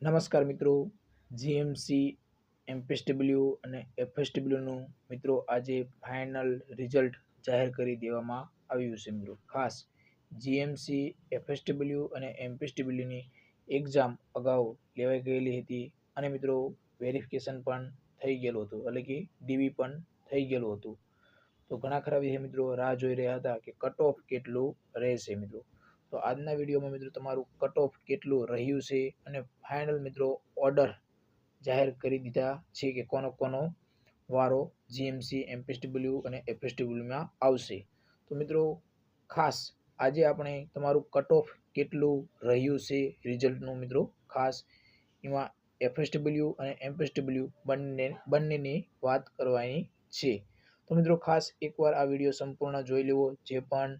નમસ્કાર મિત્રો, GMC MPSW અને એફએસડબલ્યુનું મિત્રો આજે ફાઇનલ રિઝલ્ટ જાહેર કરી દેવામાં આવ્યું છે. મિત્રો ખાસ જીએમસી એફએસડબલ્યુ અને એમપીએસડબલ્યુની એક્ઝામ અગાઉ લેવાઈ ગયેલી હતી અને મિત્રો વેરિફિકેશન પણ થઈ ગયેલું હતું, એટલે કે ડીવી પણ થઈ ગયેલું હતું. તો ઘણા ખરા વિદ્યાર્થી મિત્રો રાહ જોઈ રહ્યા હતા કે કટ ઓફ કેટલું રહેશે. મિત્રો તો આજના વિડીયોમાં મિત્રો તમારું કટ ઓફ કેટલું રહ્યું છે અને ફાઇનલ મિત્રો ઓર્ડર જાહેર કરી દીધા છે કે કોનો કોનો વારો જીએમસી એમપીએસડબલ્યુ અને એફએસડબલ્યુમાં આવશે. તો મિત્રો ખાસ આજે આપણે તમારું કટ ઓફ કેટલું રહ્યું છે રિઝલ્ટનું મિત્રો ખાસ એમાં એફએસડબલ્યુ અને એમપીએસડબલ્યુ બંનેની વાત કરવાની છે. તો મિત્રો ખાસ એકવાર આ વિડીયો સંપૂર્ણ જોઈ લેવો. જે પણ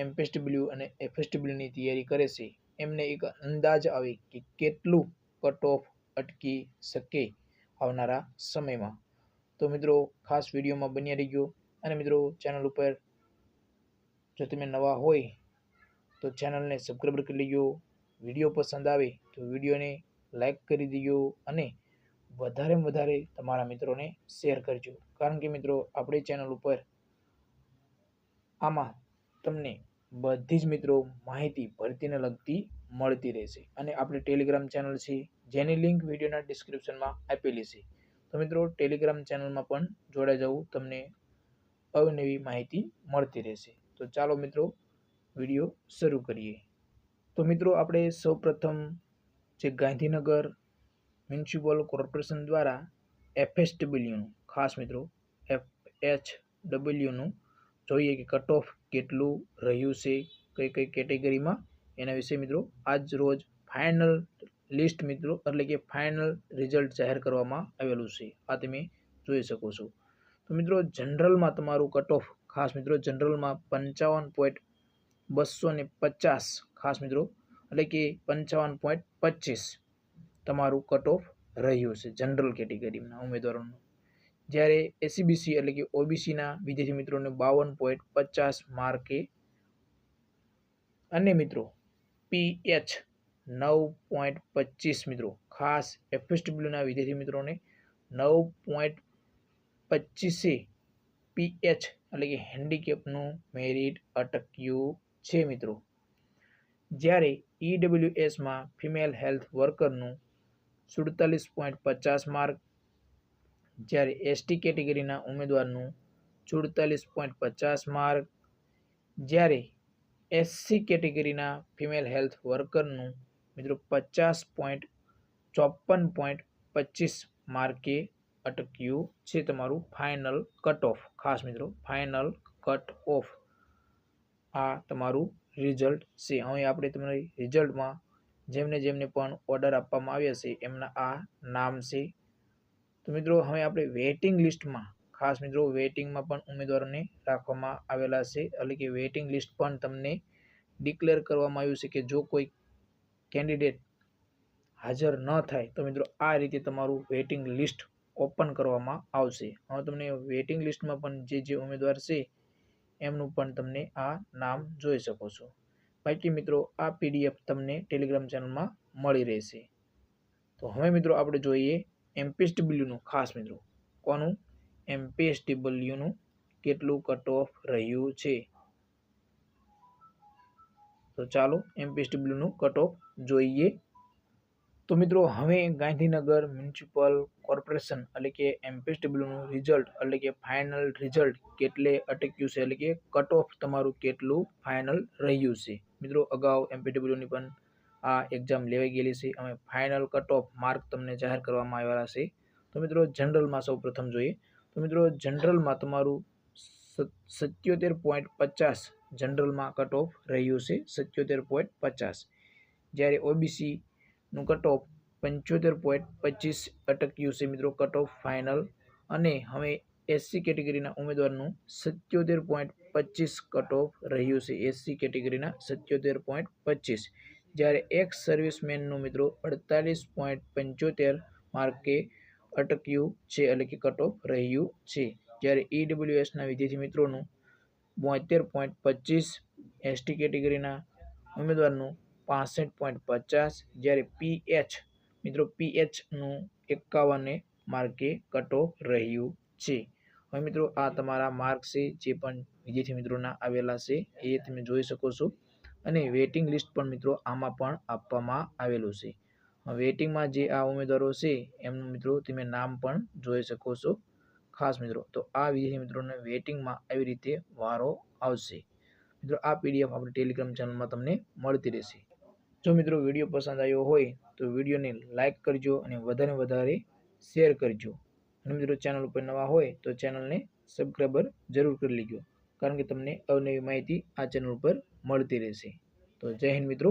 એમપીએસડબલ્યુ અને એફએસડબલ્યુની તૈયારી કરે છે એમને એક અંદાજ આવે કે કેટલું કટ ઓફ અટકી શકે આવનારા સમયમાં. તો મિત્રો ખાસ વિડીયોમાં બન્યા રહીજો અને મિત્રો ચેનલ ઉપર જો તમે નવા હોય તો ચેનલને સબસ્ક્રાઈબ કરી લેજો. વિડીયો પસંદ આવે તો વિડીયોને લાઈક કરી દેજો અને વધારેમાં વધારે તમારા મિત્રોને શેર કરજો, કારણ કે મિત્રો આપણી ચેનલ ઉપર આમાં તમને બધી જ મિત્રો માહિતી ભરતીને લગતી મળતી રહેશે. અને આપણી ટેલિગ્રામ ચેનલ છે જેની લિંક વિડીયોના ડિસ્ક્રિપ્શનમાં આપેલી છે. તો મિત્રો ટેલિગ્રામ ચેનલમાં પણ જોડાઈ જવું, તમને અવનવી માહિતી મળતી રહેશે. તો ચાલો મિત્રો વિડીયો શરૂ કરીએ. તો મિત્રો આપણે સૌપ્રથમ જે ગાંધીનગર મ્યુનિસિપલ કોર્પોરેશન દ્વારા એફએસડબલ્યુનું ખાસ મિત્રો એફએચડબલ્યુનું જોઈએ કે કટ ઓફ કેટલું રહ્યું છે કઈ કઈ કેટેગરીમાં, એના વિશે મિત્રો આજ રોજ ફાઇનલ લિસ્ટ મિત્રો એટલે કે ફાઇનલ રિઝલ્ટ જાહેર કરવામાં આવેલું છે. આ તમે જોઈ શકો છો. તો મિત્રો જનરલમાં તમારું કટ ઓફ ખાસ મિત્રો જનરલમાં 55.250 ખાસ મિત્રો એટલે કે 55.25 તમારું કટ ઓફ રહ્યું છે જનરલ કેટેગરીના ઉમેદવારોનું. જ્યારે એસસીબીસી એટલે કે ઓબીસીના વિદ્યાર્થી મિત્રોને 52.50 માર્કે અને મિત્રો પીએચ 9.25 મિત્રો ખાસ એફએસડબલ્યુના વિદ્યાર્થી મિત્રોને 9.25 પીએચ એટલે કે હેન્ડીકેપનું મેરિટ અટક્યું છે મિત્રો. જ્યારે ઈડબ્લ્યુએસમાં ફિમેલ હેલ્થ વર્કરનું 47.50 માર્ક, જ્યારે એસટી કેટેગરીના ઉમેદવારનું 47.50 માર્ક, જ્યારે એસસી કેટેગરીના ફિમેલ હેલ્થ વર્કરનું મિત્રો 50.54.25 માર્કે અટક્યું છે તમારું ફાઇનલ કટ ઓફ. ખાસ મિત્રો ફાઇનલ કટ ઓફ આ તમારું રિઝલ્ટ છે. હવે આપણે તમારી રિઝલ્ટમાં જેમને જેમને પણ ઓર્ડર આપવામાં આવ્યા છે એમના આ નામ છે. તો મિત્રો હવે આપણે વેઇટિંગ લિસ્ટમાં ખાસ મિત્રો વેઇટિંગમાં પણ ઉમેદવારોને રાખવામાં આવેલા છે, એટલે કે વેઇટિંગ લિસ્ટ પણ તમને ડિક્લેર કરવામાં આવ્યું છે કે જો કોઈ કેન્ડિડેટ હાજર ન થાય તો મિત્રો આ રીતે તમારું વેઇટિંગ લિસ્ટ ઓપન કરવામાં આવશે. હવે તમને વેઇટિંગ લિસ્ટમાં પણ જે ઉમેદવાર છે એમનું પણ તમને આ નામ જોઈ શકો છો. બાકી મિત્રો આ પીડીએફ તમને ટેલિગ્રામ ચેનલમાં મળી રહેશે. તો હવે મિત્રો આપણે જોઈએ એમપીએસડબલ્યુનું ખાસ મિત્રો કોનું એમપીએસડબલ્યુનું કેટલું કટ ઓફ રહ્યું છે. તો ચાલો એમપીએસડબલ્યુનું કટ ઓફ જોઈએ. તો મિત્રો હવે ગાંધીનગર મ્યુનિસિપલ કોર્પોરેશન એટલે કે એમપીએસડબલ્યુનું રિઝલ્ટ એટલે કે ફાઇનલ રિઝલ્ટ કેટલે અટક્યું છે, એટલે કે કટ ઓફ તમારું કેટલું ફાઇનલ રહ્યું છે. મિત્રો અગાઉ એમપીએસડબલ્યુની પણ આ એક્ઝામ લેવાઈ ગયેલી છે. અમે ફાઇનલ કટ ઓફ માર્ક તમને જાહેર કરવામાં આવેલા છે. તો મિત્રો જનરલમાં સૌ પ્રથમ જોઈએ. તો મિત્રો જનરલમાં તમારું 77.50 જનરલમાં કટ ઓફ રહ્યું છે 77.50, જ્યારે ઓબીસીનું કટ ઓફ 75.25 અટક્યું છે મિત્રો કટ ઓફ ફાઇનલ. અને હવે એસસી કેટેગરીના ઉમેદવારનું 77.25 કટ ઓફ રહ્યું છે એસસી કેટેગરીના 77.25, જ્યારે એક્સ સર્વિસમેનનું મિત્રો 48.75 માર્કે અટક્યું છે એટલે કે કટ ઓફ રહ્યું છે, જ્યારે ઈડબ્લ્યુએસના વિદ્યાર્થી મિત્રોનું 72.25, એસટી કેટેગરીના ઉમેદવારનું 65.50, જ્યારે પીએચ મિત્રો PHનું 51 માર્કે કટ ઓફ રહ્યું છે. હવે મિત્રો આ તમારા માર્ક છે જે પણ વિદ્યાર્થી મિત્રોના આવેલા છે એ તમે જોઈ શકો છો અને વેઇટિંગ લિસ્ટ પણ મિત્રો આમાં પણ આપવામાં આવેલું છે. વેઇટિંગમાં જે આ ઉમેદવારો છે એમનું મિત્રો તમે નામ પણ જોઈ શકો છો ખાસ મિત્રો. તો આ વિદ્યાર્થી મિત્રોને વેઇટિંગમાં આવી રીતે વારો આવશે. મિત્રો આ PDF આપણી ટેલિગ્રામ ચેનલમાં તમને મળતી રહેશે. જો મિત્રો વિડીયો પસંદ આવ્યો હોય તો વિડીયોને લાઇક કરજો અને વધારે શેર કરજો. અને મિત્રો ચેનલ ઉપર નવા હોય તો ચેનલને સબસ્ક્રાઈબર જરૂર કરી લેજો, કારણ કે તમને અવનવી માહિતી આ ચેનલ ઉપર મળતી રહેશે. તો જય હિન્દ મિત્રો.